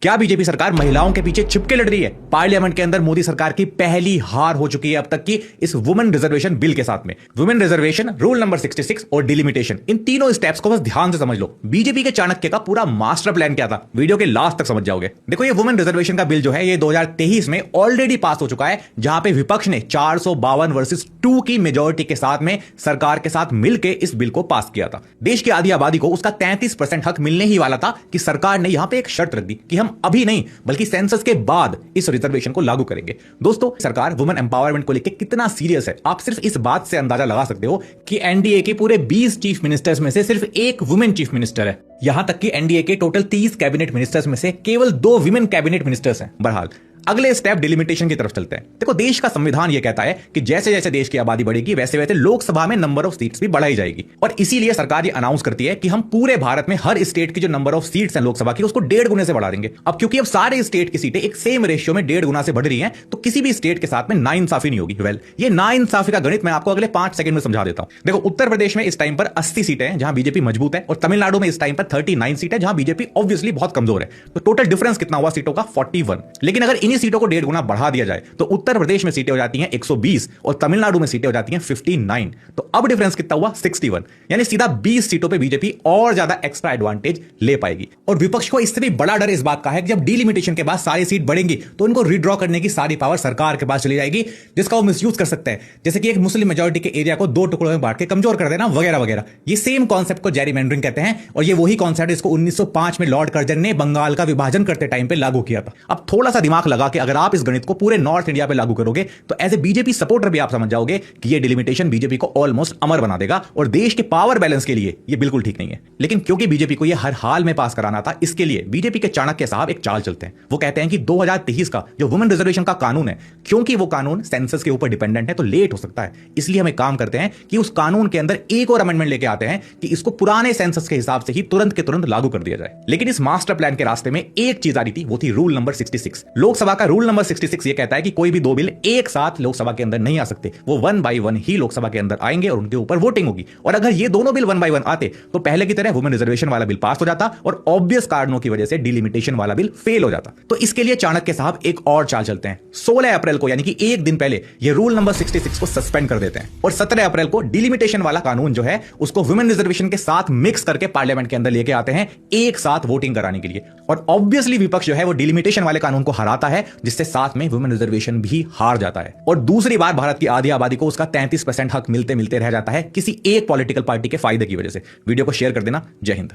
क्या बीजेपी सरकार महिलाओं के पीछे छिपके लड़ रही है? पार्लियामेंट के अंदर मोदी सरकार की पहली हार हो चुकी है अब तक की इस वुमेन रिजर्वेशन बिल के साथ में। वुमेन रिजर्वेशन, रूल नंबर 66 और डिलिमिटेशन, इन तीनों स्टेप्स को बस ध्यान से समझ लो। बीजेपी के चाणक्य का पूरा मास्टर प्लान क्या था, वीडियो के लास्ट तक समझ जाओगे। देखो, ये वुमेन रिजर्वेशन का बिल जो है ये 2023 में ऑलरेडी पास हो चुका है, जहां पे विपक्ष ने 452 वर्सेस 2 की मेजोरिटी के साथ में सरकार के साथ मिलकर इस बिल को पास किया था। देश की आधी आबादी को उसका 33% हक मिलने ही वाला था कि सरकार ने यहां पे एक शर्त रख दी कि हम अभी नहीं बल्कि सेंसस के बाद इस रिजर्वेशन को लागू करेंगे। दोस्तों, सरकार वुमेन एम्पावरमेंट को लेकर कितना सीरियस है आप सिर्फ इस बात से अंदाजा लगा सकते हो कि एनडीए के पूरे 20 चीफ मिनिस्टर्स में से सिर्फ एक वुमेन चीफ मिनिस्टर है। यहां तक कि एनडीए के टोटल 30 कैबिनेट मिनिस्टर्स में से केवल 2 विमेन कैबिनेट मिनिस्टर्स हैं। बहरहाल अगले स्टेप डिलिमिटेशन की तरफ चलते हैं। देखो, देश का संविधान यह कहता है कि जैसे जैसे देश की आबादी बढ़ेगी वैसे वैसे लोकसभा में नंबर ऑफ सीट्स भी बढ़ाई जाएगी, और इसीलिए सरकार ये अनाउंस करती है कि हम पूरे भारत में हर स्टेट की जो नंबर ऑफ सीट्स हैं लोकसभा की उसको 1.5 गुने से बढ़ा देंगे। अब क्योंकि अब सारे स्टेट की सीटें एक सेम रेशियो में 1.5 गुना से बढ़ रही हैं, तो किसी भी स्टेट के साथ में नाइंसाफी नहीं होगी। ये नाइंसाफी का गणित मैं आपको अगले 5 सेकंड में समझा देता हूं। देखो, उत्तर प्रदेश में इस टाइम पर 80 सीटें हैं जहां बीजेपी मजबूत है, और तमिलनाडु में इस टाइम पर 39 सीटें हैं जहां बीजेपी ऑब्वियसली बहुत कमजोर है। तो टोटल डिफरेंस कितना हुआ सीटों का? 41। लेकिन अगर इन्हीं सीटों को 1.5 गुना बढ़ा दिया जाए तो उत्तर प्रदेश में सीटें हो जाती हैं 120 और तमिलनाडु में सीटें हो जाती हैं 59। तो अब डिफरेंस कितना हुआ? 61। यानी सीधा 20 सीटों पे बीजेपी और ज्यादा एक्स्ट्रा एडवांटेज ले पाएगी। और विपक्ष को इससे भी बड़ा डर इस बात का है कि जब डिलिमिटेशन के बाद सारी सीट बढ़ेंगी तो उनको रिड्रॉ करने की सारी पावर सरकार के पास चली जाएगी, जिसका वो मिसयूज कर सकते हैं, जैसे कि एक मुस्लिम मेजॉरिटी के एरिया को 2 टुकड़ों में बांट के कमजोर कर देना वगैरह वगैरह। ये सेम कॉन्सेप्ट को जेरीमैंडरिंग कहते हैं, और ये वही कॉन्सेप्ट इसको 1905 में लॉर्ड कर्जन ने बंगाल का विभाजन करते टाइम पे लागू किया था। अब थोड़ा सा दिमाग लगा के अगर आप इस गणित को पूरे नॉर्थ इंडिया पे लागू करोगे तो एज ए बीजेपी सपोर्टर भी आप समझ जाओगे कि ये डिलिमिटेशन बीजेपी को ऑलमोस्ट अमर बना देगा, और देश के पावर बैलेंस के लिए ये बिल्कुल ठीक नहीं है। लेकिन क्योंकि बीजेपी को ये हर हाल में पास कराना था, इसके लिए बीजेपी के चाणक्य साहब एक चाल चलते हैं। वो कहते हैं कि 2023 का जो वुमेन रिजर्वेशन का कानून है, क्योंकि वो कानून सेंसस के ऊपर डिपेंडेंट है तो लेट हो सकता है, इसलिए हम एक काम करते हैं कि उस कानून के अंदर एक और अमेंडमेंट लेके आते हैं कि इसको पुराने सेंसस के हिसाब से ही तुरंत के तुरंत लागू कर दिया जाए। लेकिन इस मास्टर प्लान के रास्ते में एक चीज आ रही थी, वो थी रूल नंबर 66। लोकसभा का रूल नंबर 66 ये कहता है कि कोई भी 2 बिल एक साथ लोकसभा के अंदर नहीं आ सकते, वो 1 बाय 1 ही लोकसभा के अंदर आएंगे और उनके ऊपर वोटिंग होगी। और अगर ये दोनों बिल 1 बाय 1 आते तो पहले की तरह वुमेन रिजर्वेशन वाला बिल पास हो जाता और ऑब्वियस कारणों की वजह से डिलिमिटेशन वाला बिल फेल हो जाता। तो इसके लिए चाणक्य साहब एक और चाल चलते हैं। 16 अप्रैल को, यानी कि एक दिन पहले, ये रूल नंबर 66 को सस्पेंड कर देते हैं, और 17 अप्रैल को डिलिमिटेशन वाला कानून जो है उसको वुमेन रिजर्वेशन के साथ मिक्स करके पार्लियामेंट के अंदर लेके आते हैं एक साथ वोटिंग कराने के लिए। और ऑब्वियसली विपक्ष जो है वो डिलिमिटेशन वाले कानून को हराता है, जिससे साथ में वुमेन रिजर्वेशन भी हार जाता है, और दूसरी बार भारत की आधी आबादी को उसका 33% हक मिलते मिलते रह जाता है किसी एक पॉलिटिकल पार्टी के फायदे की वजह से। वीडियो को शेयर कर देना। जय हिंद।